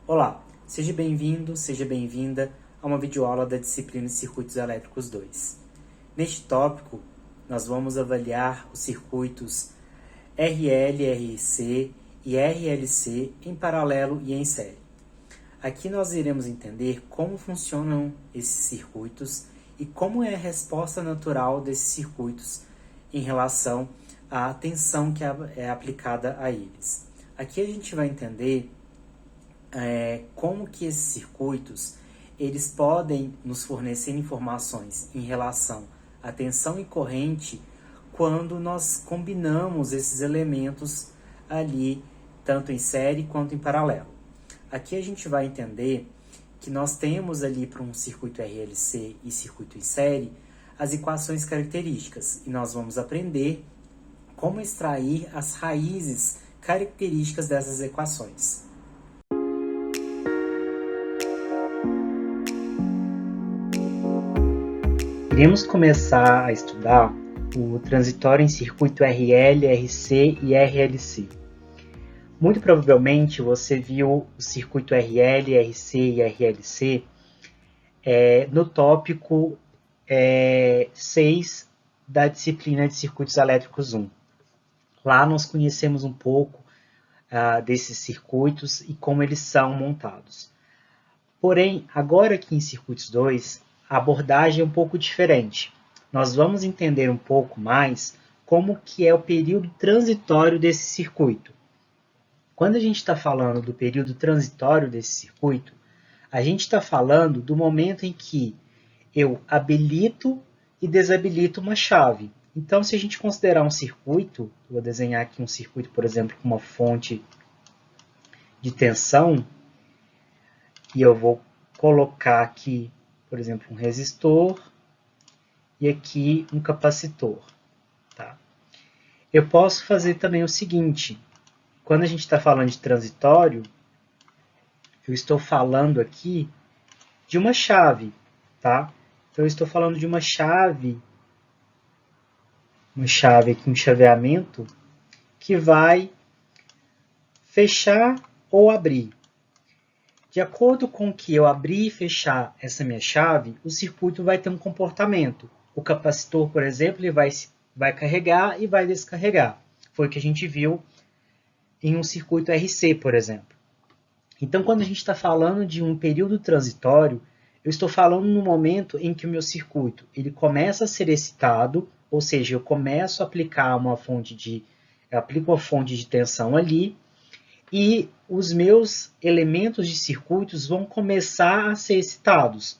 Olá, seja bem-vindo, seja bem-vinda a uma videoaula da disciplina de Circuitos Elétricos 2. Neste tópico, nós vamos avaliar os circuitos RL, RC e RLC em paralelo e em série. Aqui nós iremos entender como funcionam esses circuitos e como é a resposta natural desses circuitos em relação à tensão que é aplicada a eles. Aqui a gente vai entender como que esses circuitos eles podem nos fornecer informações em relação à tensão e corrente quando nós combinamos esses elementos ali, tanto em série quanto em paralelo. Aqui a gente vai entender que nós temos ali para um circuito RLC e circuito em série as equações características e nós vamos aprender como extrair as raízes características dessas equações. Iremos começar a estudar o transitório em circuito RL, RC e RLC. Muito provavelmente você viu o circuito RL, RC e RLC no tópico 6 da disciplina de Circuitos Elétricos 1. Lá nós conhecemos um pouco desses circuitos e como eles são montados. Porém, agora aqui em Circuitos 2, a abordagem é um pouco diferente. Nós vamos entender um pouco mais como que é o período transitório desse circuito. Quando a gente está falando do período transitório desse circuito, a gente está falando do momento em que eu habilito e desabilito uma chave. Então, se a gente considerar um circuito, vou desenhar aqui um circuito, por exemplo, com uma fonte de tensão, e eu vou colocar aqui, por exemplo, um resistor e aqui um capacitor. Tá? Eu posso fazer também o seguinte, quando a gente está falando de transitório, eu estou falando aqui de uma chave. Tá? Então, eu estou falando de uma chave aqui, um chaveamento, que vai fechar ou abrir. De acordo com o que eu abrir e fechar essa minha chave, o circuito vai ter um comportamento. O capacitor, por exemplo, ele vai carregar e vai descarregar. Foi o que a gente viu em um circuito RC, por exemplo. Então, quando a gente está falando de um período transitório, eu estou falando no momento em que o meu circuito ele começa a ser excitado, ou seja, eu começo a aplicar eu aplico uma fonte de tensão ali, e os meus elementos de circuitos vão começar a ser excitados,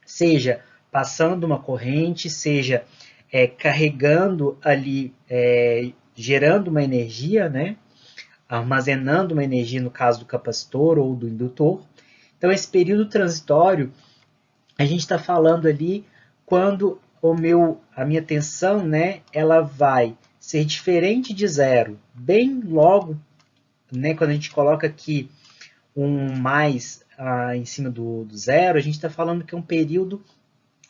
seja passando uma corrente, seja carregando ali, gerando uma energia, né? Armazenando uma energia no caso do capacitor ou do indutor. Então, esse período transitório, a gente está falando ali quando a minha tensão, né, ela vai ser diferente de zero, bem logo, né, quando a gente coloca aqui um mais em cima do zero, a gente está falando que é um período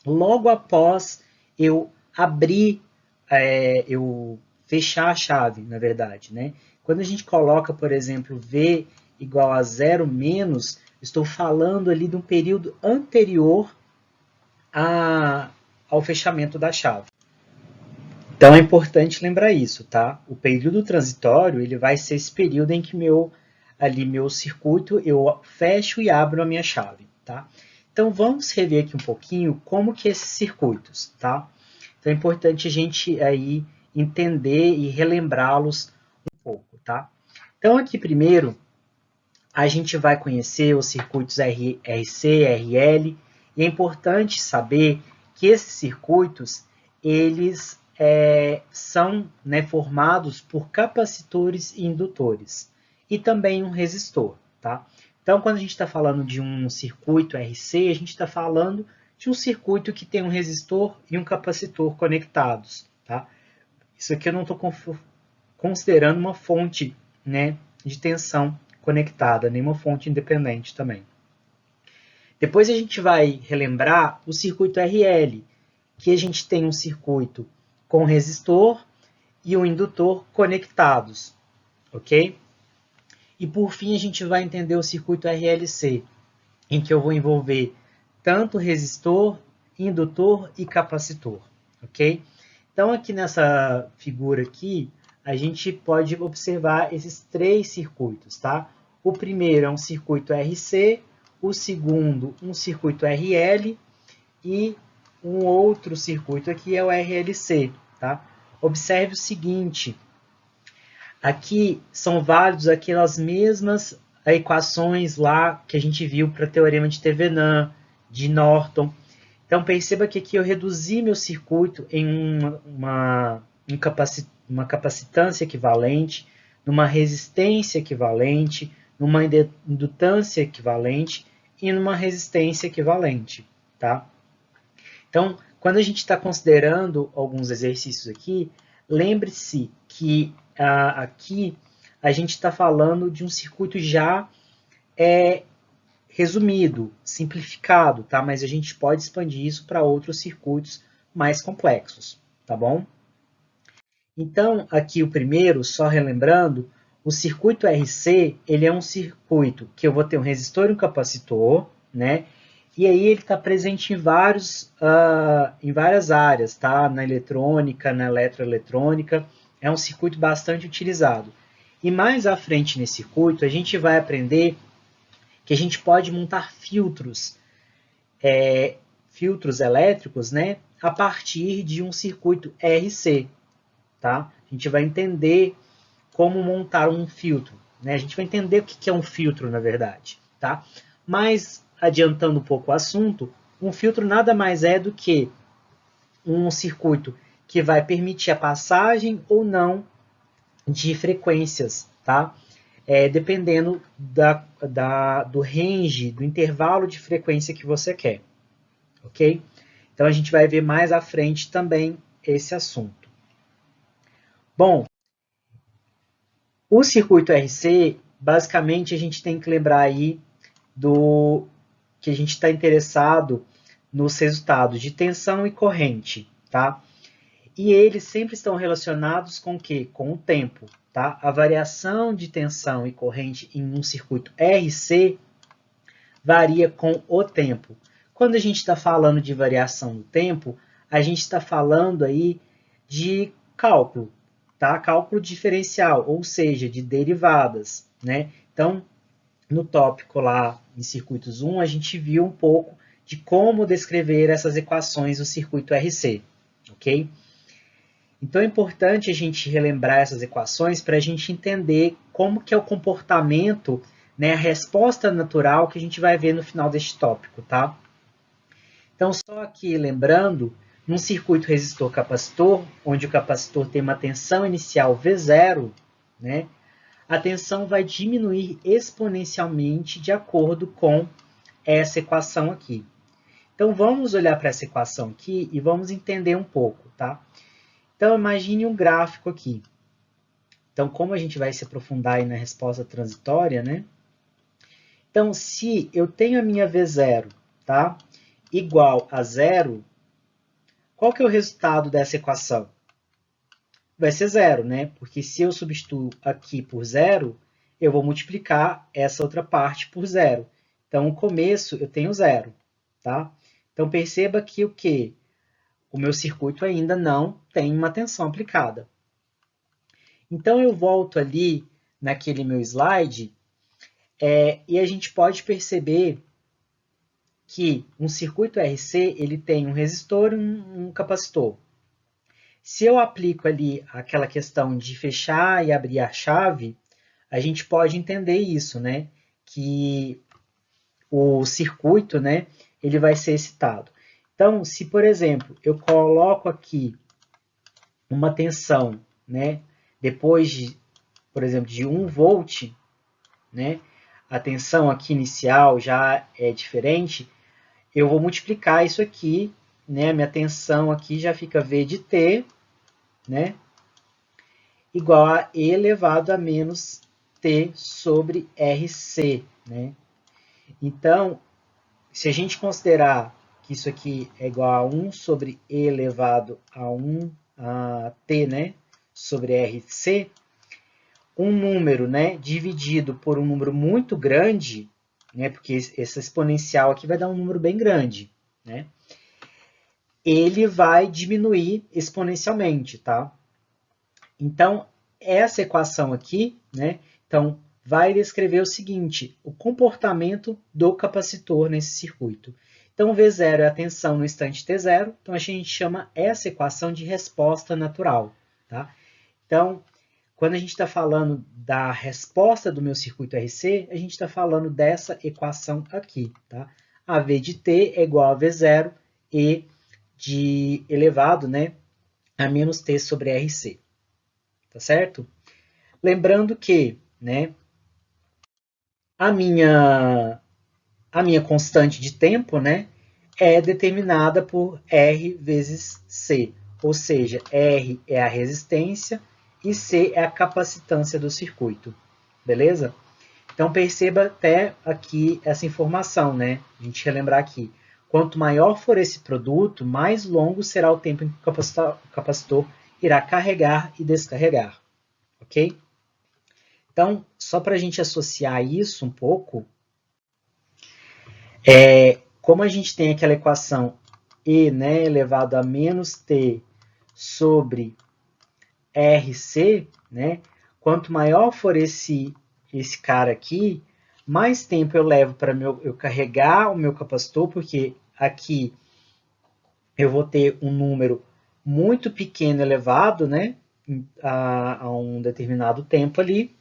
logo após eu abrir, eu fechar a chave, na verdade. Né? Quando a gente coloca, por exemplo, V igual a zero menos, estou falando ali de um período anterior ao fechamento da chave. Então é importante lembrar isso, tá? O período transitório ele vai ser esse período em que meu circuito eu fecho e abro a minha chave, tá? Então vamos rever aqui um pouquinho como que esses circuitos, tá? Então é importante a gente aí entender e relembrá-los um pouco, tá? Então aqui primeiro a gente vai conhecer os circuitos RC, RL, e é importante saber que esses circuitos eles são, né, formados por capacitores e indutores, e também um resistor. Tá? Então, quando a gente está falando de um circuito RC, a gente está falando de um circuito que tem um resistor e um capacitor conectados. Tá? Isso aqui eu não estou considerando uma fonte, né, de tensão conectada, nenhuma fonte independente também. Depois a gente vai relembrar o circuito RL, que a gente tem um circuito com resistor e um indutor conectados, ok? E por fim a gente vai entender o circuito RLC, em que eu vou envolver tanto resistor, indutor e capacitor, ok? Então aqui nessa figura aqui, a gente pode observar esses três circuitos, tá? O primeiro é um circuito RC, o segundo um circuito RL e um outro circuito aqui é o RLC, tá? Observe o seguinte, aqui são válidos aquelas mesmas equações lá que a gente viu para o teorema de Thevenin, de Norton. Então perceba que aqui eu reduzi meu circuito em uma capacitância equivalente, numa resistência equivalente, numa indutância equivalente e numa resistência equivalente, tá? Então, quando a gente está considerando alguns exercícios aqui, lembre-se que aqui a gente está falando de um circuito já resumido, simplificado, tá? Mas a gente pode expandir isso para outros circuitos mais complexos, tá bom? Então, aqui o primeiro, só relembrando, o circuito RC, ele é um circuito que eu vou ter um resistor e um capacitor, né? E aí ele está presente em várias áreas, tá? Na eletrônica, na eletroeletrônica, é um circuito bastante utilizado. E mais à frente nesse circuito, a gente vai aprender que a gente pode montar filtros elétricos, né? A partir de um circuito RC, tá? A gente vai entender como montar um filtro, né? A gente vai entender o que é um filtro, na verdade, tá? Mas, adiantando um pouco o assunto, um filtro nada mais é do que um circuito que vai permitir a passagem ou não de frequências, tá? Dependendo do range, do intervalo de frequência que você quer, ok? Então, a gente vai ver mais à frente também esse assunto. Bom, o circuito RC, basicamente, a gente tem que lembrar aí do que a gente está interessado nos resultados de tensão e corrente, tá? E eles sempre estão relacionados com o quê? Com o tempo, tá? A variação de tensão e corrente em um circuito RC varia com o tempo. Quando a gente está falando de variação do tempo, a gente está falando aí de cálculo, tá? Cálculo diferencial, ou seja, de derivadas, né? Então, no tópico lá em circuitos 1, a gente viu um pouco de como descrever essas equações do circuito RC, ok? Então é importante a gente relembrar essas equações para a gente entender como que é o comportamento, né, a resposta natural que a gente vai ver no final deste tópico, tá? Então só aqui lembrando, num circuito resistor-capacitor, onde o capacitor tem uma tensão inicial V0, né, a tensão vai diminuir exponencialmente de acordo com essa equação aqui. Então vamos olhar para essa equação aqui e vamos entender um pouco, tá? Então, imagine um gráfico aqui. Então, como a gente vai se aprofundar aí na resposta transitória, né? Então, se eu tenho a minha V0, tá? Igual a zero, qual que é o resultado dessa equação? Vai ser zero, né? Porque se eu substituo aqui por zero, eu vou multiplicar essa outra parte por zero. Então, no começo, eu tenho zero, tá? Então, perceba que o quê? O meu circuito ainda não tem uma tensão aplicada. Então, eu volto ali naquele meu slide e a gente pode perceber que um circuito RC ele tem um resistor e um capacitor. Se eu aplico ali aquela questão de fechar e abrir a chave, a gente pode entender isso, né? Que o circuito, né, ele vai ser excitado. Então, se, por exemplo, eu coloco aqui uma tensão, né, depois de, por exemplo, de 1 volt, né, a tensão aqui inicial já é diferente, eu vou multiplicar isso aqui, né, minha tensão aqui já fica V de T, né, igual a E elevado a menos T sobre RC, né. Então, se a gente considerar que isso aqui é igual a 1 sobre E elevado a 1 a T, né, sobre RC, um número, né, dividido por um número muito grande, né, porque essa exponencial aqui vai dar um número bem grande, né, ele vai diminuir exponencialmente, tá? Então, essa equação aqui, né, então, vai descrever o seguinte, o comportamento do capacitor nesse circuito. Então, V0 é a tensão no instante T0, então a gente chama essa equação de resposta natural, tá? Então, quando a gente está falando da resposta do meu circuito RC, a gente está falando dessa equação aqui, tá? A V de T é igual a V0 e de elevado, né, a menos T sobre RC, tá certo? Lembrando que, né, a minha constante de tempo, né, é determinada por R vezes C, ou seja, R é a resistência e C é a capacitância do circuito, beleza? Então perceba até aqui essa informação, né? A gente relembrar aqui. Quanto maior for esse produto, mais longo será o tempo em que o capacitor irá carregar e descarregar, ok? Então, só para a gente associar isso um pouco, como a gente tem aquela equação E, né, elevado a menos T sobre RC, né, quanto maior for esse cara aqui, mais tempo eu levo para eu carregar o meu capacitor, porque aqui eu vou ter um número muito pequeno elevado, né, a um determinado tempo ali.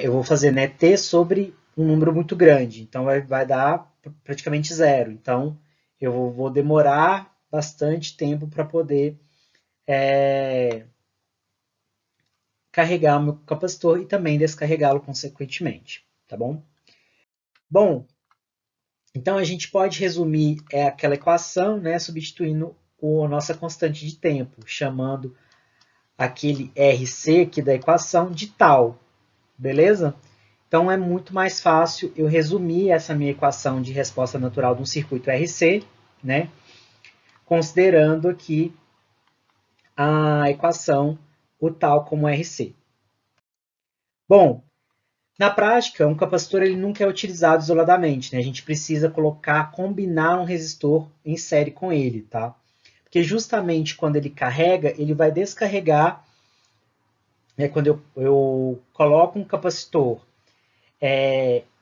Eu vou fazer, né, T sobre um número muito grande, então vai dar praticamente zero. Então, eu vou demorar bastante tempo para poder carregar o meu capacitor e também descarregá-lo consequentemente, tá bom? Bom, então a gente pode resumir aquela equação, né, substituindo a nossa constante de tempo, chamando aquele RC aqui da equação de tal, beleza? Então é muito mais fácil eu resumir essa minha equação de resposta natural de um circuito RC, né, considerando aqui a equação o tal como RC. Bom, na prática, um capacitor ele nunca é utilizado isoladamente, né? A gente precisa combinar um resistor em série com ele, tá? Porque justamente quando ele carrega, ele vai descarregar, né? Quando eu coloco um capacitor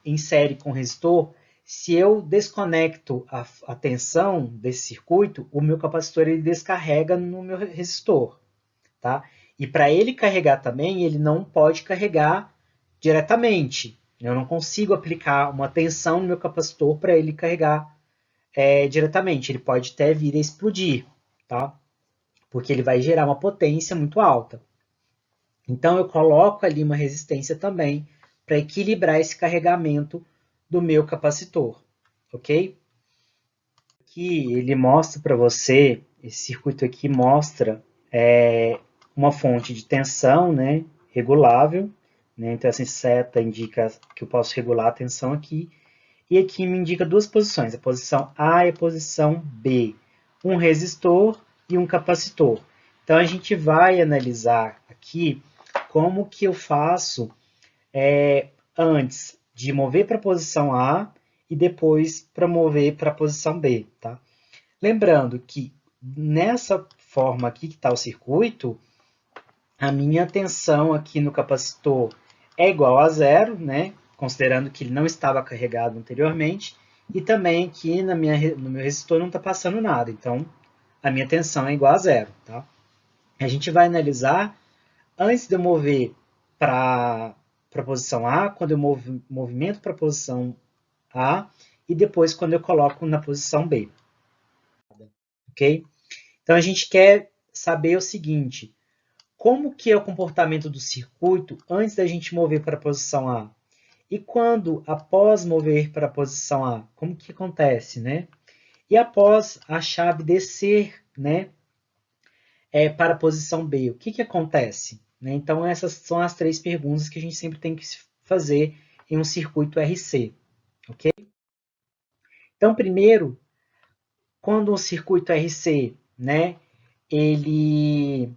em série com resistor, se eu desconecto a tensão desse circuito, o meu capacitor ele descarrega no meu resistor, tá? E para ele carregar também, ele não pode carregar diretamente. Eu não consigo aplicar uma tensão no meu capacitor para ele carregar diretamente. Ele pode até vir a explodir, tá? Porque ele vai gerar uma potência muito alta. Então eu coloco ali uma resistência também para equilibrar esse carregamento do meu capacitor, ok? Aqui ele mostra para você, esse circuito aqui mostra uma fonte de tensão, né, regulável, né, então essa seta indica que eu posso regular a tensão aqui, e aqui me indica duas posições, a posição A e a posição B, um resistor e um capacitor. Então a gente vai analisar aqui como que eu faço antes de mover para a posição A e depois para mover para a posição B, tá? Lembrando que nessa forma aqui que está o circuito, a minha tensão aqui no capacitor é igual a zero, né? Considerando que ele não estava carregado anteriormente, e também aqui no meu resistor não está passando nada, então a minha tensão é igual a zero, tá? A gente vai analisar antes de eu mover para a posição A, quando eu movimento para a posição A, e depois quando eu coloco na posição B. Ok? Então a gente quer saber o seguinte, como que é o comportamento do circuito antes da gente mover para a posição A? E quando, após mover para a posição A, como que acontece, né? E após a chave descer, né, para a posição B, o que que acontece? Né? Então essas são as três perguntas que a gente sempre tem que fazer em um circuito RC, ok? Então primeiro, quando um circuito RC, né, ele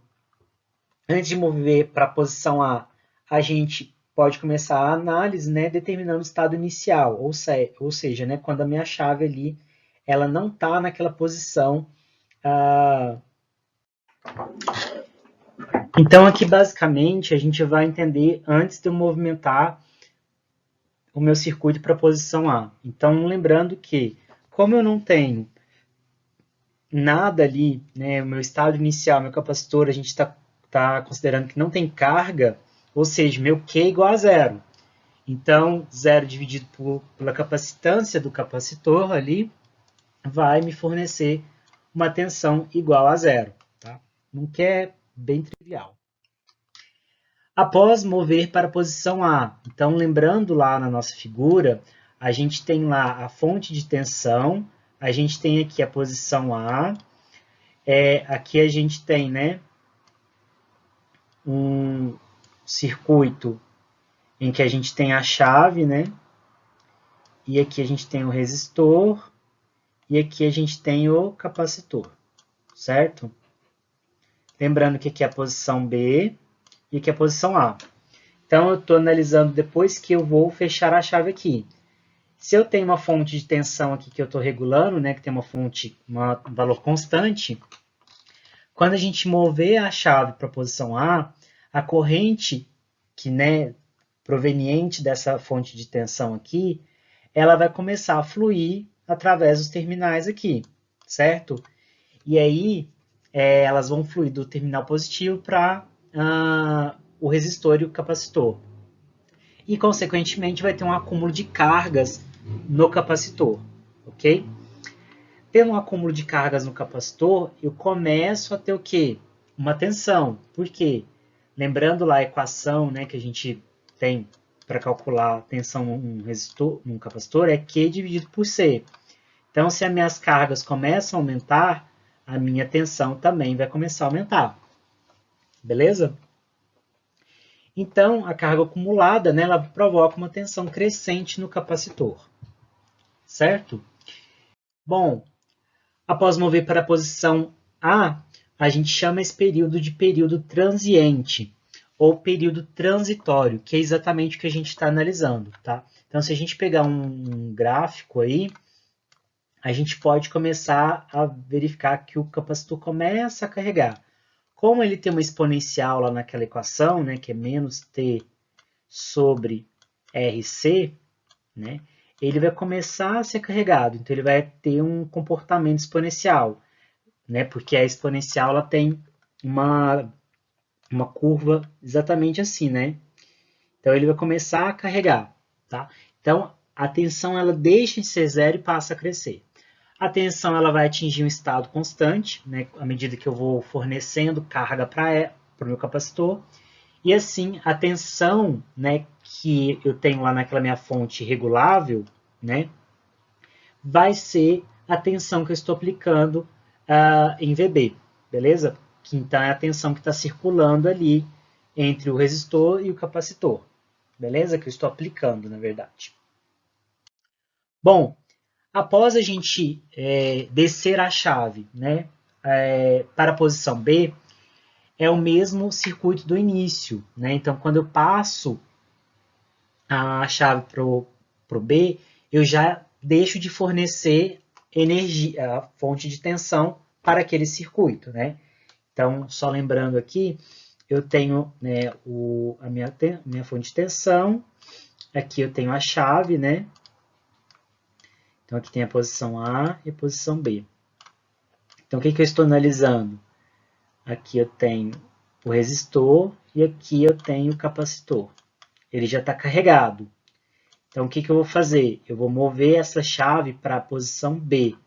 antes de mover para a posição A, a gente pode começar a análise, né, determinando o estado inicial, ou seja, né, quando a minha chave ali, ela não está naquela posição. Então, aqui, basicamente, a gente vai entender antes de eu movimentar o meu circuito para a posição A. Então, lembrando que, como eu não tenho nada ali, né, o meu estado inicial, meu capacitor, a gente está considerando que não tem carga, ou seja, meu Q é igual a zero. Então, zero dividido pela capacitância do capacitor ali, vai me fornecer uma tensão igual a zero. Tá? Não que é bem trivial. Após mover para a posição A. Então, lembrando lá na nossa figura, a gente tem lá a fonte de tensão, a gente tem aqui a posição A, aqui a gente tem, né, um circuito em que a gente tem a chave, né, e aqui a gente tem o resistor, e aqui a gente tem o capacitor, certo? Lembrando que aqui é a posição B e aqui é a posição A. Então, eu estou analisando depois que eu vou fechar a chave aqui. Se eu tenho uma fonte de tensão aqui que eu estou regulando, né, que tem um valor constante, quando a gente mover a chave para a posição a corrente que, né, proveniente dessa fonte de tensão aqui, ela vai começar a fluir através dos terminais aqui, certo? E aí, elas vão fluir do terminal positivo para o resistor e o capacitor. E, consequentemente, vai ter um acúmulo de cargas no capacitor, ok? Tendo um acúmulo de cargas no capacitor, eu começo a ter o quê? Uma tensão. Por quê? Lembrando lá a equação, né, que a gente tem para calcular a tensão num capacitor, é Q dividido por C. Então, se as minhas cargas começam a aumentar, a minha tensão também vai começar a aumentar. Beleza? Então, a carga acumulada, né, ela provoca uma tensão crescente no capacitor. Certo? Bom, após mover para a posição a gente chama esse período de período transiente ou período transitório, que é exatamente o que a gente está analisando. Tá? Então, se a gente pegar um gráfico aí, a gente pode começar a verificar que o capacitor começa a carregar. Como ele tem uma exponencial lá naquela equação, né, que é menos T sobre RC, né, ele vai começar a ser carregado. Então, ele vai ter um comportamento exponencial, né, porque a exponencial ela tem uma curva exatamente assim, né? Então, ele vai começar a carregar. Tá? Então, a tensão ela deixa de ser zero e passa a crescer. A tensão ela vai atingir um estado constante, né, à medida que eu vou fornecendo carga para o meu capacitor. E assim, a tensão, né, que eu tenho lá naquela minha fonte regulável, né, vai ser a tensão que eu estou aplicando em VB, beleza? Que então é a tensão que está circulando ali entre o resistor e o capacitor, beleza? Que eu estou aplicando, na verdade. Bom, após a gente descer a chave, né, para a posição B, é o mesmo circuito do início, né? Então, quando eu passo a chave para o B, eu já deixo de fornecer energia, a fonte de tensão para aquele circuito, né? Então, só lembrando aqui, eu tenho, né, a minha fonte de tensão, aqui eu tenho a chave, né? Então, aqui tem a posição A e a posição B. Então, o que eu estou analisando? Aqui eu tenho o resistor e aqui eu tenho o capacitor. Ele já está carregado. Então, o que eu vou fazer? Eu vou mover essa chave para a posição B.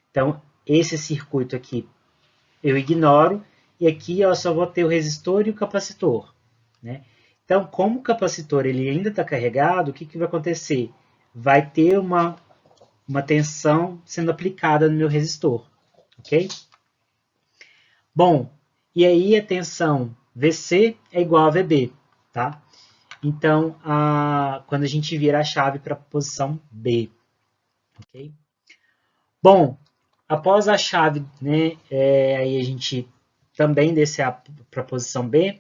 Então, esse circuito aqui eu ignoro e aqui eu só vou ter o resistor e o capacitor. Né? Então, como o capacitor ele ainda está carregado, o que vai acontecer? Vai ter uma tensão sendo aplicada no meu resistor. Ok? Bom, e aí a tensão VC é igual a VB. Tá? Então, quando a gente vira a chave para a posição B. Okay? Bom, após a chave, né, aí a gente também descer para a posição B,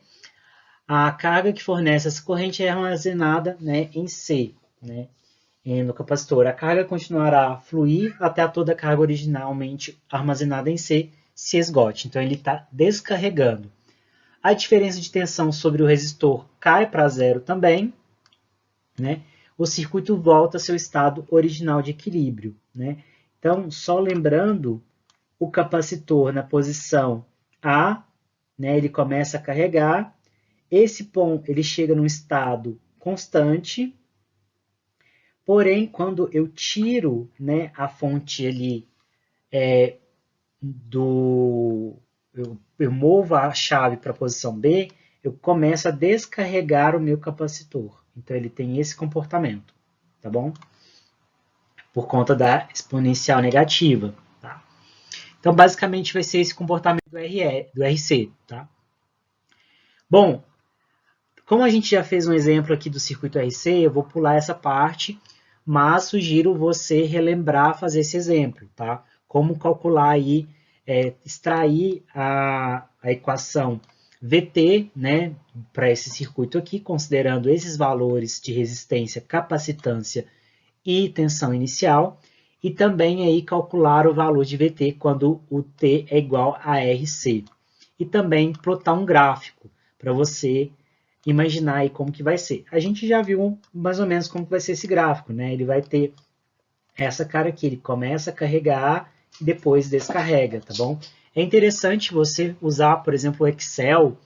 A carga que fornece essa corrente é armazenada, né, em C, né, no capacitor. A carga continuará a fluir até toda a carga originalmente armazenada em C se esgote. Então, ele está descarregando. A diferença de tensão sobre o resistor cai para zero também, né? O circuito volta ao seu estado original de equilíbrio, né? Então, só lembrando, o capacitor na posição A, né, ele começa a carregar. Esse ponto ele chega num estado constante, porém, quando eu tiro, né, a fonte ali eu movo a chave para a posição B, eu começo a descarregar o meu capacitor. Então, ele tem esse comportamento, tá bom? Por conta da exponencial negativa. Tá? Então, basicamente, vai ser esse comportamento do RC. Tá? Bom, como a gente já fez um exemplo aqui do circuito RC, eu vou pular essa parte, mas sugiro você relembrar, fazer esse exemplo. Tá? Como calcular aí, extrair a equação VT, né, para esse circuito aqui, considerando esses valores de resistência, capacitância e tensão inicial, e também aí calcular o valor de VT quando o T é igual a RC. E também plotar um gráfico para você imaginar aí como que vai ser. A gente já viu mais ou menos como que vai ser esse gráfico, né? Ele vai ter essa cara aqui, ele começa a carregar e depois descarrega, tá bom? É interessante você usar, por exemplo, o Excel,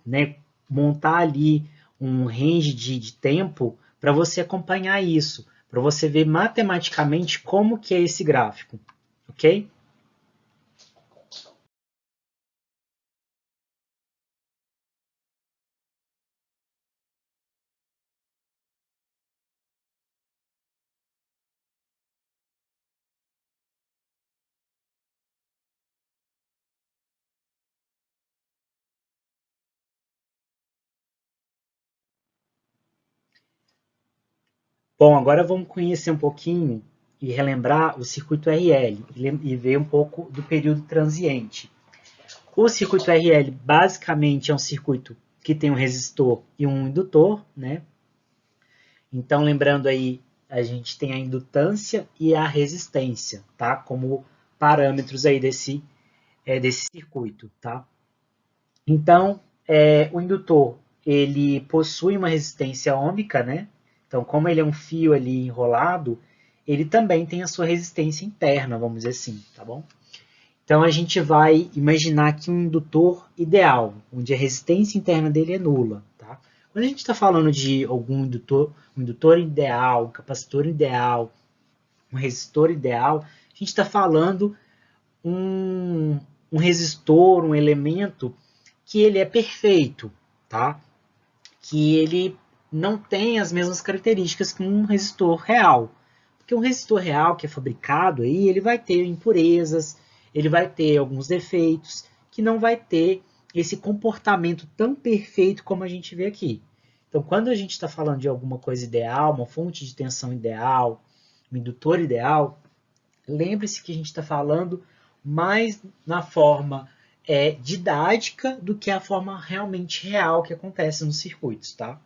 né, montar ali um range de tempo para você acompanhar isso, para você ver matematicamente como que é esse gráfico, ok? Bom, agora vamos conhecer um pouquinho e relembrar o circuito RL e ver um pouco do período transiente. O circuito RL basicamente é um circuito que tem um resistor e um indutor, né? Então, lembrando aí, a gente tem a indutância e a resistência, tá? Como parâmetros aí desse circuito, tá? Então, o indutor, ele possui uma resistência ômica, né? Então, como ele é um fio ali enrolado, ele também tem a sua resistência interna, vamos dizer assim, tá bom? Então, a gente vai imaginar aqui um indutor ideal, onde a resistência interna dele é nula, tá? Quando a gente está falando de algum indutor, um indutor ideal, um capacitor ideal, um resistor ideal, a gente está falando um resistor, um elemento que ele é perfeito, tá? Que ele não tem as mesmas características que um resistor real. Porque um resistor real que é fabricado aí, ele vai ter impurezas, ele vai ter alguns defeitos, que não vai ter esse comportamento tão perfeito como a gente vê aqui. Então, quando a gente está falando de alguma coisa ideal, uma fonte de tensão ideal, um indutor ideal, lembre-se que a gente está falando mais na forma didática do que a forma realmente real que acontece nos circuitos, tá?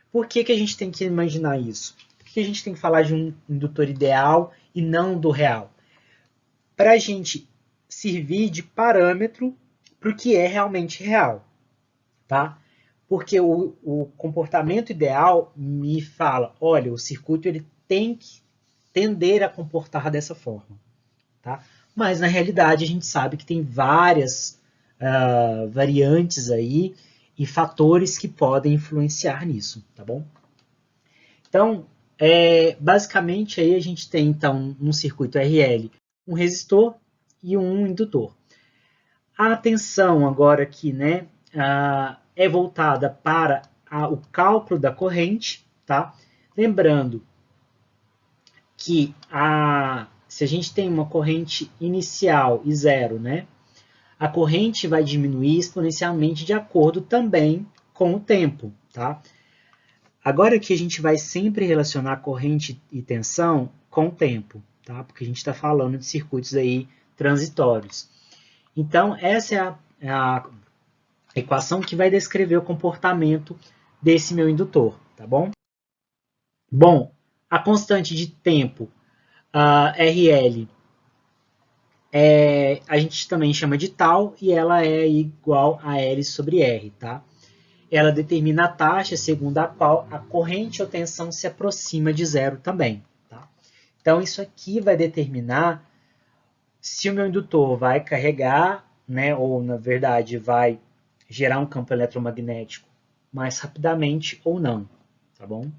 Por que, que a gente tem que imaginar isso? Por que a gente tem que falar de um indutor ideal e não do real? Para a gente servir de parâmetro para o que é realmente real, tá? Porque o comportamento ideal me fala, olha, o circuito ele tem que tender a comportar dessa forma. Tá? Mas, na realidade, a gente sabe que tem várias variantes aí e fatores que podem influenciar nisso, tá bom? Então, basicamente, aí a gente tem, então, um circuito RL, um resistor e um indutor. A atenção agora aqui, né, é voltada para o cálculo da corrente, tá? Lembrando que se a gente tem uma corrente inicial e zero, né, a corrente vai diminuir exponencialmente de acordo também com o tempo. Tá? Agora que a gente vai sempre relacionar corrente e tensão com o tempo, tá? Porque a gente está falando de circuitos aí transitórios. Então, essa é equação que vai descrever o comportamento desse meu indutor, tá bom? Bom, a constante de tempo, a RL, a gente também chama de tal, e ela é igual a L sobre R, tá? Ela determina a taxa segundo a qual a corrente ou tensão se aproxima de zero também, tá? Então, isso aqui vai determinar se o meu indutor vai carregar, né, ou, na verdade, vai gerar um campo eletromagnético mais rapidamente ou não, tá bom?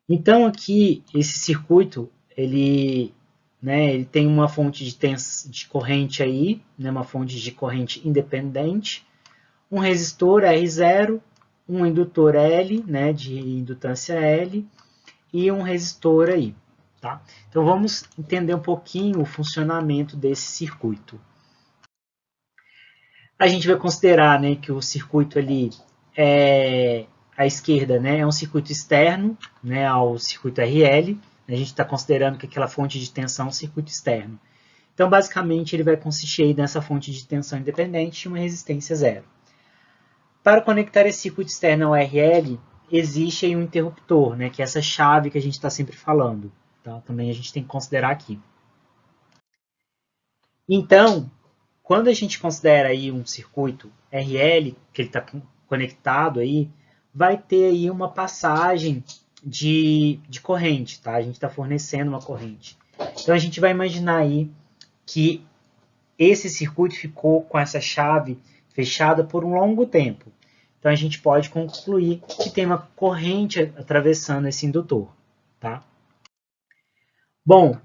Então, aqui, esse circuito, ele tem uma fonte de corrente aí, né, uma fonte de corrente independente, um resistor R0, um indutor L, né, de indutância L, e um resistor aí. Tá? Então vamos entender um pouquinho o funcionamento desse circuito. A gente vai considerar, né, que o circuito ali à esquerda, né, é um circuito externo, né, ao circuito RL. A gente está considerando que aquela fonte de tensão é um circuito externo. Então, basicamente, ele vai consistir aí nessa fonte de tensão independente e uma resistência zero. Para conectar esse circuito externo ao RL, existe aí um interruptor, né, que é essa chave que a gente está sempre falando. Tá? Também a gente tem que considerar aqui. Então, quando a gente considera aí um circuito RL, que ele está conectado aí, vai ter aí uma passagem de corrente, tá? A gente está fornecendo uma corrente. Então a gente vai imaginar aí que esse circuito ficou com essa chave fechada por um longo tempo. Então a gente pode concluir que tem uma corrente atravessando esse indutor, tá? Bom,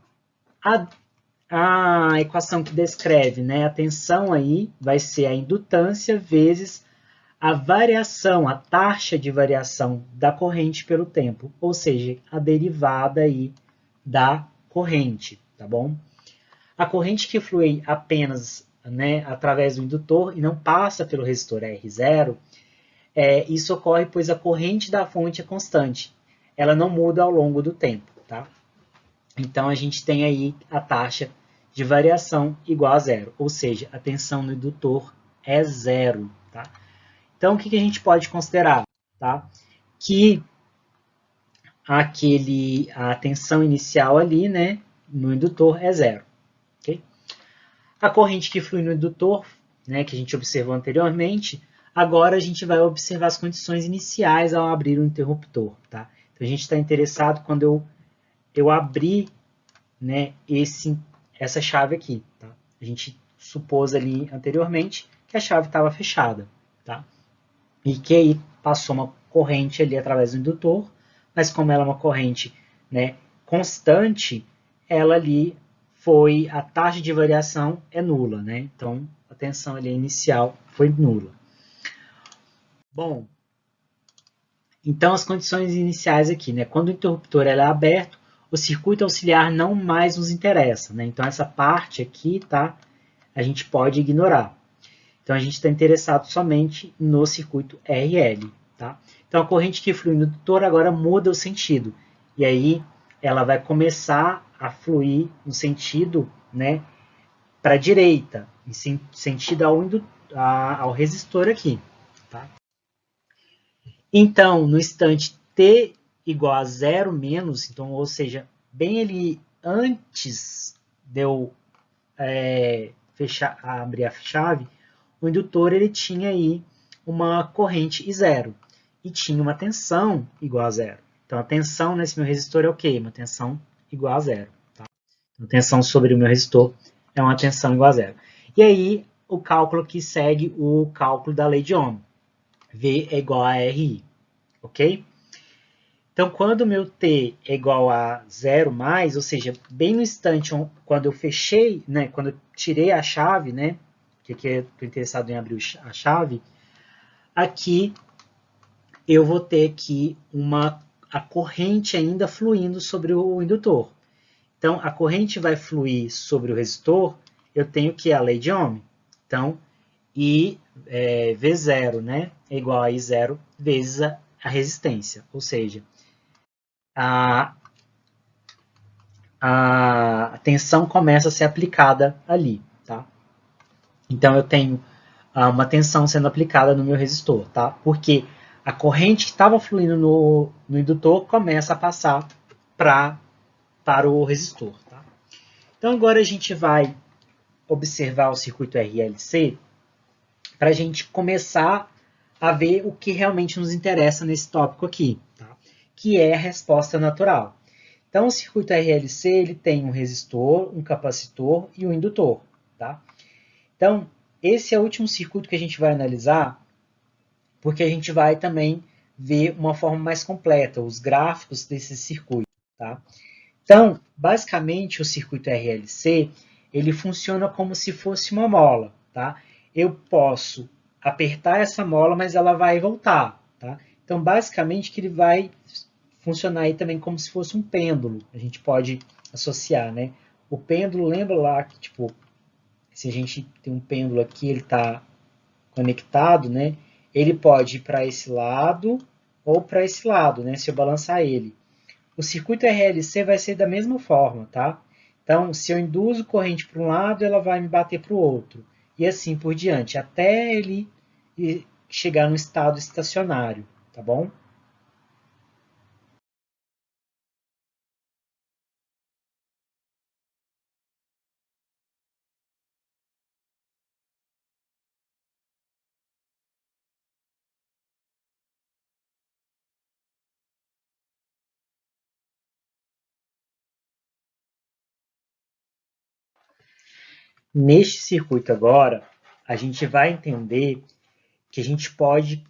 a equação que descreve, né, a tensão aí vai ser a indutância vezes a variação, a taxa de variação da corrente pelo tempo, ou seja, a derivada aí da corrente, tá bom? A corrente que flui apenas, né, através do indutor e não passa pelo resistor R0, isso ocorre pois a corrente da fonte é constante. Ela não muda ao longo do tempo, tá? Então a gente tem aí a taxa de variação igual a zero, ou seja, a tensão no indutor é zero, tá? Então o que a gente pode considerar, tá? Que a tensão inicial ali, né, no indutor é zero, ok? A corrente que flui no indutor, né, que a gente observou anteriormente, agora a gente vai observar as condições iniciais ao abrir o interruptor, tá? Então a gente está interessado quando eu abrir, né, essa chave aqui, tá? A gente supôs ali anteriormente que a chave estava fechada, tá? E que aí passou uma corrente ali através do indutor, mas como ela é uma corrente, né, constante, ela ali a taxa de variação é nula, né? Então a tensão ali inicial foi nula. Bom, então as condições iniciais aqui, né? Quando o interruptor é aberto, o circuito auxiliar não mais nos interessa, né? Então essa parte aqui, tá? A gente pode ignorar. Então a gente está interessado somente no circuito RL, tá? Então a corrente que flui no indutor agora muda o sentido. E aí ela vai começar a fluir no sentido, né, para a direita, em sentido ao resistor aqui, tá? Então, no instante t igual a zero menos, então, ou seja, bem ele antes de eu abrir a chave, o indutor ele tinha aí uma corrente I zero e tinha uma tensão igual a zero. Então, a tensão nesse meu resistor é o quê? Uma tensão igual a zero. Tá? Então, a tensão sobre o meu resistor é uma tensão igual a zero. E aí, o cálculo que segue o cálculo da lei de Ohm. V é igual a RI. Ok? Então, quando o meu T é igual a zero mais, ou seja, bem no instante quando eu fechei, né, quando eu tirei a chave, né, que aqui eu estou interessado em abrir a chave, aqui eu vou ter aqui a corrente ainda fluindo sobre o indutor. Então, a corrente vai fluir sobre o resistor, eu tenho que a lei de Ohm. Então, V0, né, é igual a I0 vezes a resistência, ou seja, a tensão começa a ser aplicada ali, tá? Então eu tenho uma tensão sendo aplicada no meu resistor, tá? Porque a corrente que estava fluindo no indutor começa a passar para o resistor, tá? Então agora a gente vai observar o circuito RLC para a gente começar a ver o que realmente nos interessa nesse tópico aqui, tá? Que é a resposta natural. Então, o circuito RLC ele tem um resistor, um capacitor e um indutor. Tá? Então, esse é o último circuito que a gente vai analisar, porque a gente vai também ver uma forma mais completa, os gráficos desse circuito. Tá? Então, basicamente, o circuito RLC ele funciona como se fosse uma mola. Tá? Eu posso apertar essa mola, mas ela vai voltar. Tá? Então, basicamente, que ele vai funcionar aí também como se fosse um pêndulo. A gente pode associar, né? O pêndulo, lembra lá que, tipo, se a gente tem um pêndulo aqui, ele está conectado, né? Ele pode ir para esse lado ou para esse lado, né? Se eu balançar ele. O circuito RLC vai ser da mesma forma, tá? Então, se eu induzo corrente para um lado, ela vai me bater para o outro. E assim por diante, até ele chegar no estado estacionário, tá bom? Neste circuito agora, a gente vai entender que a gente pode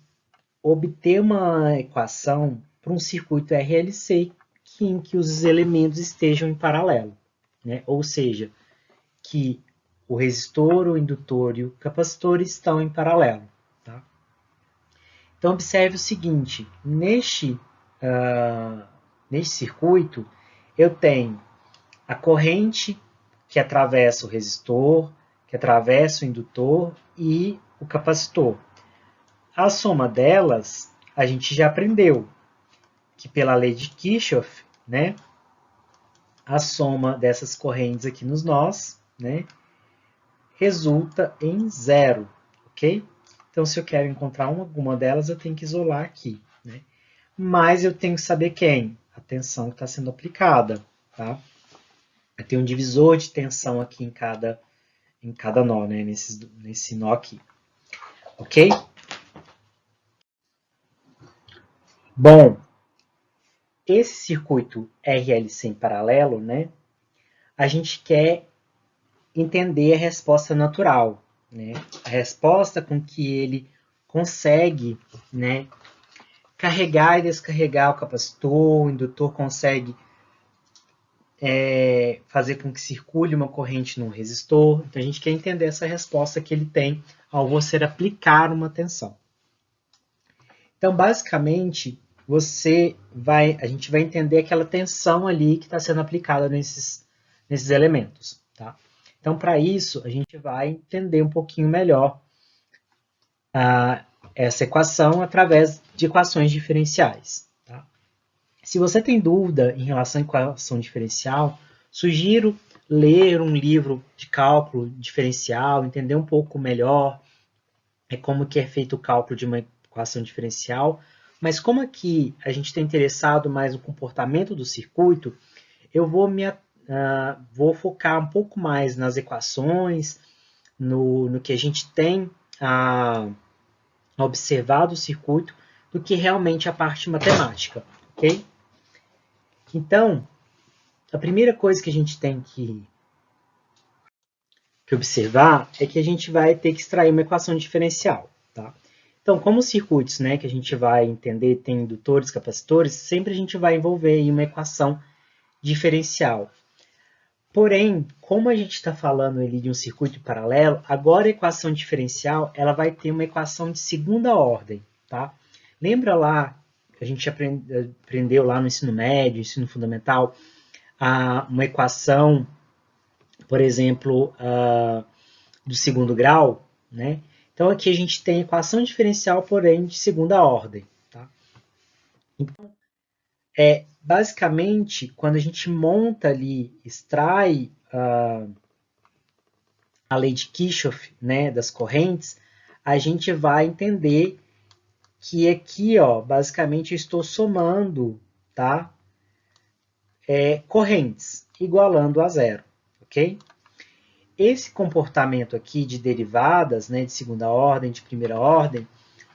obter uma equação para um circuito RLC em que os elementos estejam em paralelo, né? Ou seja, que o resistor, o indutor e o capacitor estão em paralelo. Tá? Então, observe o seguinte, neste circuito, eu tenho a corrente que atravessa o resistor, que atravessa o indutor e o capacitor. A soma delas, a gente já aprendeu que pela lei de Kirchhoff, né, a soma dessas correntes aqui nos nós, né, resulta em zero, ok? Então, se eu quero encontrar alguma delas, eu tenho que isolar aqui, né? Mas eu tenho que saber quem? A tensão que está sendo aplicada, tá? Eu tenho um divisor de tensão aqui em cada nó, né? Nesse nó aqui, ok? Bom, esse circuito RLC em paralelo, né? A gente quer entender a resposta natural, né? A resposta com que ele consegue, né, carregar e descarregar o capacitor, o indutor consegue fazer com que circule uma corrente no resistor. Então a gente quer entender essa resposta que ele tem ao você aplicar uma tensão. Então basicamente a gente vai entender aquela tensão ali que está sendo aplicada nesses elementos. Tá? Então para isso a gente vai entender um pouquinho melhor essa equação através de equações diferenciais. Tá? Se você tem dúvida em relação à equação diferencial, sugiro ler um livro de cálculo diferencial, entender um pouco melhor como que é feito o cálculo de uma equação diferencial. Mas como aqui a gente está interessado mais no comportamento do circuito, eu vou focar um pouco mais nas equações, no que a gente tem observar do circuito, do que realmente a parte matemática, ok? Então, a primeira coisa que a gente tem que observar é que a gente vai ter que extrair uma equação diferencial, tá? Então, como os circuitos, né, que a gente vai entender tem indutores, capacitores, sempre a gente vai envolver aí uma equação diferencial. Porém, como a gente está falando ali de um circuito paralelo, agora a equação diferencial ela vai ter uma equação de segunda ordem, tá? Lembra lá que a gente aprendeu lá no ensino médio, ensino fundamental, uma equação, por exemplo, do segundo grau, né? Então aqui a gente tem equação diferencial, porém de segunda ordem, tá? Então, basicamente, quando a gente monta ali, extrai a lei de Kirchhoff, né, das correntes, a gente vai entender que aqui, ó, basicamente eu estou somando, tá? Correntes, igualando a zero, ok? Esse comportamento aqui de derivadas, né, de segunda ordem, de primeira ordem,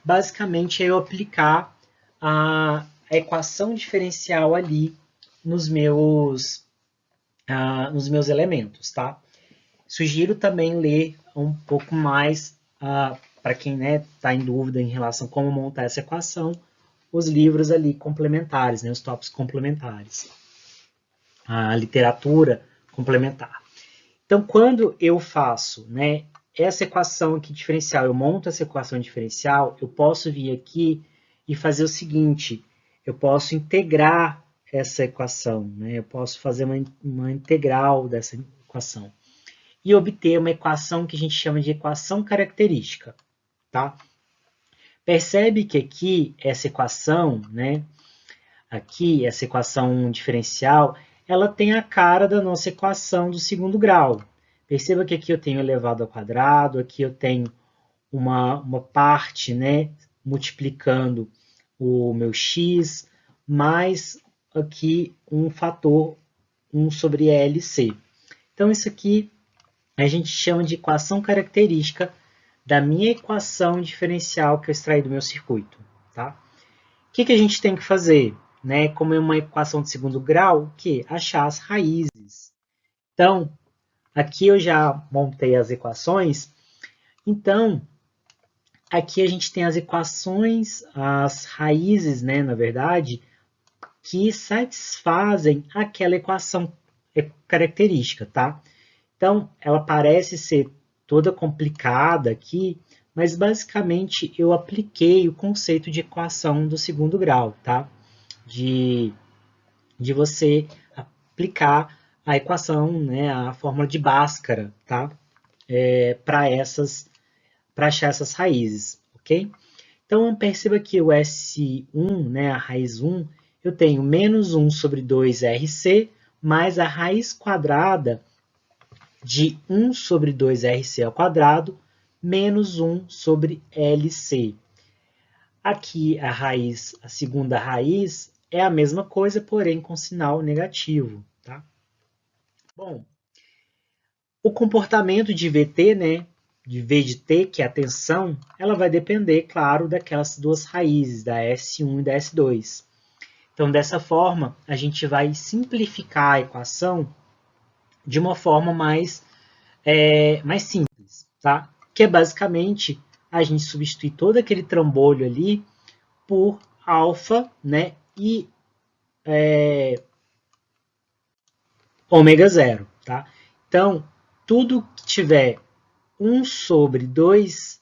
basicamente é eu aplicar a equação diferencial ali nos meus elementos, tá? Sugiro também ler um pouco mais, para quem está em dúvida em relação a como montar essa equação, os livros ali complementares, né, os tópicos complementares, a literatura complementar. Então, quando eu faço, né, essa equação aqui diferencial, eu monto essa equação diferencial, eu posso vir aqui e fazer o seguinte, eu posso integrar essa equação, né, eu posso fazer uma integral dessa equação e obter uma equação que a gente chama de equação característica, tá? Percebe que aqui essa equação, né, aqui essa equação diferencial, ela tem a cara da nossa equação do segundo grau. Perceba que aqui eu tenho elevado ao quadrado, aqui eu tenho uma parte, né, multiplicando o meu x, mais aqui um fator 1 sobre LC. Então, isso aqui a gente chama de equação característica da minha equação diferencial que eu extraí do meu circuito. Tá? O que a gente tem que fazer? Né? Como é uma equação de segundo grau, o que? Achar as raízes. Então, aqui eu já montei as equações. Então, aqui a gente tem as equações, as raízes, né, na verdade, que satisfazem aquela equação característica, tá? Então, ela parece ser toda complicada aqui, mas basicamente eu apliquei o conceito de equação do segundo grau, tá? De você aplicar a equação, né, a fórmula de Bhaskara, tá? Para achar essas raízes, ok? Então, perceba que o S1, né, a raiz 1, eu tenho menos 1 sobre 2RC, mais a raiz quadrada de 1 sobre 2RC ao quadrado, menos 1 sobre LC. Aqui a raiz, a segunda raiz, é a mesma coisa, porém com sinal negativo. Tá? Bom, o comportamento de VT, né, de V de T, que é a tensão, ela vai depender, claro, daquelas duas raízes, da S1 e da S2. Então, dessa forma, a gente vai simplificar a equação de uma forma mais simples, tá? Que é basicamente a gente substituir todo aquele trambolho ali por alfa, né, e ômega zero, tá? Então, tudo que tiver 1 sobre 2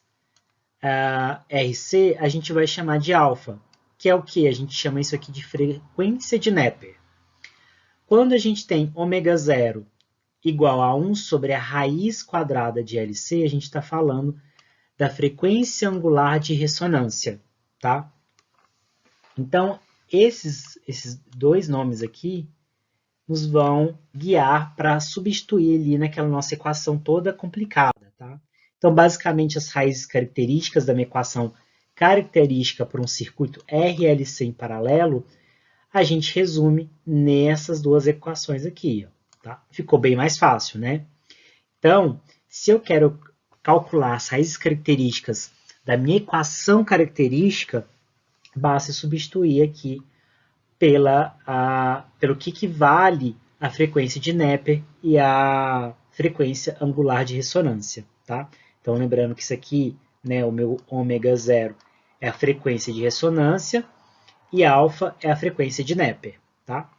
RC, a gente vai chamar de alfa, que é o que? A gente chama isso aqui de frequência de Neper. Quando a gente tem ômega zero igual a 1 sobre a raiz quadrada de LC, a gente está falando da frequência angular de ressonância, tá? Então, esses dois nomes aqui nos vão guiar para substituir ali naquela nossa equação toda complicada, tá? Então, basicamente, as raízes características da minha equação característica para um circuito RLC em paralelo, a gente resume nessas duas equações aqui, tá? Ficou bem mais fácil, né? Então, se eu quero calcular as raízes características da minha equação característica, basta substituir aqui pelo que vale a frequência de Neper e a frequência angular de ressonância. Tá? Então, lembrando que isso aqui, né, o meu ômega zero é a frequência de ressonância e alfa é a frequência de Neper. Tá?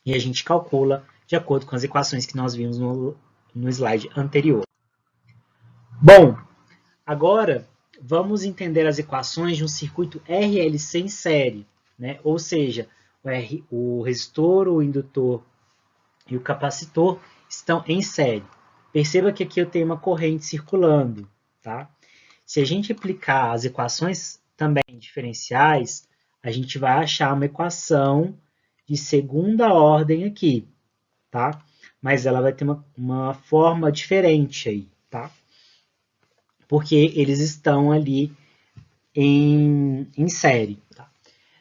E a gente calcula de acordo com as equações que nós vimos no slide anterior. Bom, agora vamos entender as equações de um circuito RLC em série, né? Ou seja, o resistor, o indutor e o capacitor estão em série. Perceba que aqui eu tenho uma corrente circulando. Tá? Se a gente aplicar as equações também diferenciais, a gente vai achar uma equação de segunda ordem aqui. Tá? Mas ela vai ter uma forma diferente aí. Tá? porque eles estão ali em série. Tá?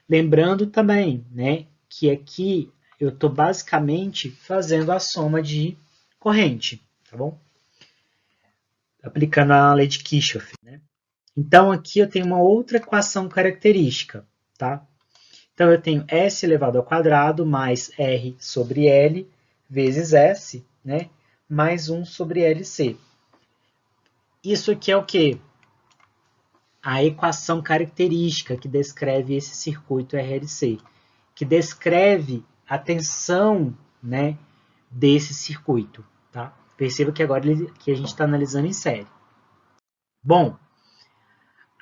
Lembrando também, né, que aqui eu estou basicamente fazendo a soma de corrente, tá bom? Aplicando a lei de Kirchhoff, né? Então aqui eu tenho uma outra equação característica, tá? Então eu tenho S elevado ao quadrado mais R sobre L vezes S, né? Mais 1 sobre LC. Isso aqui é o quê? A equação característica que descreve esse circuito RLC, que descreve a tensão, né, desse circuito. Tá? Perceba que agora que a gente está analisando em série. Bom,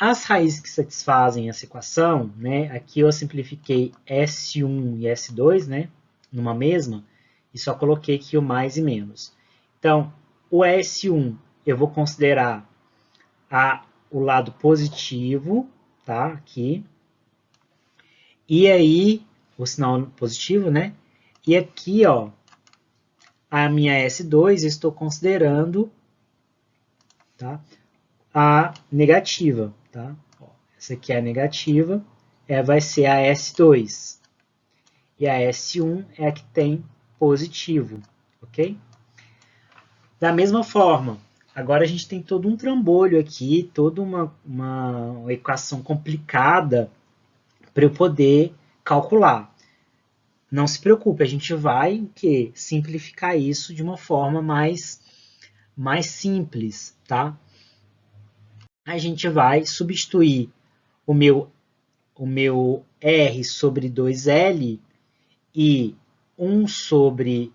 as raízes que satisfazem essa equação, né, aqui eu simplifiquei S1 e S2, né, numa mesma, e só coloquei aqui o mais e menos. Então, o S1 eu vou considerar o lado positivo, tá? Aqui. E aí, o sinal positivo, né? E aqui, ó, a minha S2 eu estou considerando, tá? A negativa, tá? Ó, essa aqui é a negativa, vai ser a S2. E a S1 é a que tem positivo, ok? Da mesma forma, agora a gente tem todo um trambolho aqui, toda uma equação complicada para eu poder calcular. Não se preocupe, a gente vai simplificar isso de uma forma mais simples, tá? A gente vai substituir o meu R sobre 2L e 1 sobre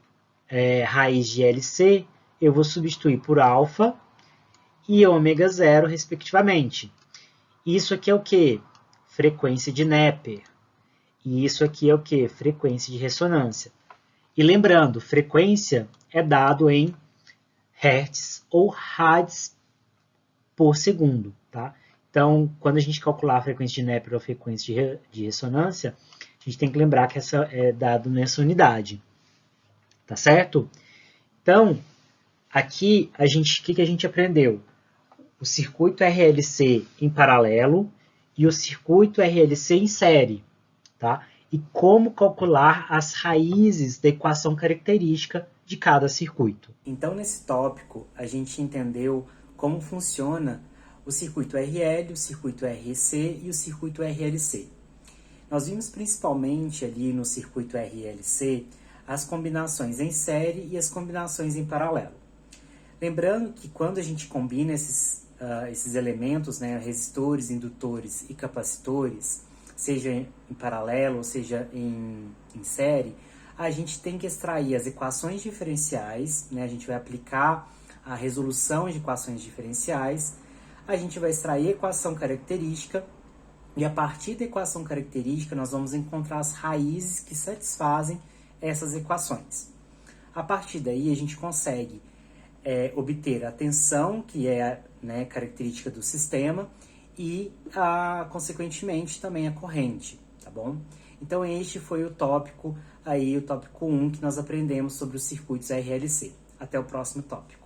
raiz de LC, eu vou substituir por alfa e ômega zero, respectivamente. Isso aqui é o quê? Frequência de Neper. E isso aqui é o quê? Frequência de ressonância. E lembrando, frequência é dado em hertz ou rads por segundo. Tá? Então, quando a gente calcular a frequência de Neper ou a frequência de ressonância, a gente tem que lembrar que essa é dado nessa unidade. Tá certo? Então, aqui, o que a gente aprendeu? O circuito RLC em paralelo e o circuito RLC em série. Tá? E como calcular as raízes da equação característica de cada circuito. Então, nesse tópico, a gente entendeu como funciona o circuito RL, o circuito RC e o circuito RLC. Nós vimos principalmente ali no circuito RLC as combinações em série e as combinações em paralelo. Lembrando que quando a gente combina esses elementos, né, resistores, indutores e capacitores, seja em paralelo ou seja em série, a gente tem que extrair as equações diferenciais, né, a gente vai aplicar a resolução de equações diferenciais, a gente vai extrair a equação característica e a partir da equação característica nós vamos encontrar as raízes que satisfazem essas equações. A partir daí a gente consegue obter a tensão, que é característica do sistema, e, consequentemente, também a corrente, tá bom? Então, este foi o tópico 1 que nós aprendemos sobre os circuitos RLC. Até o próximo tópico.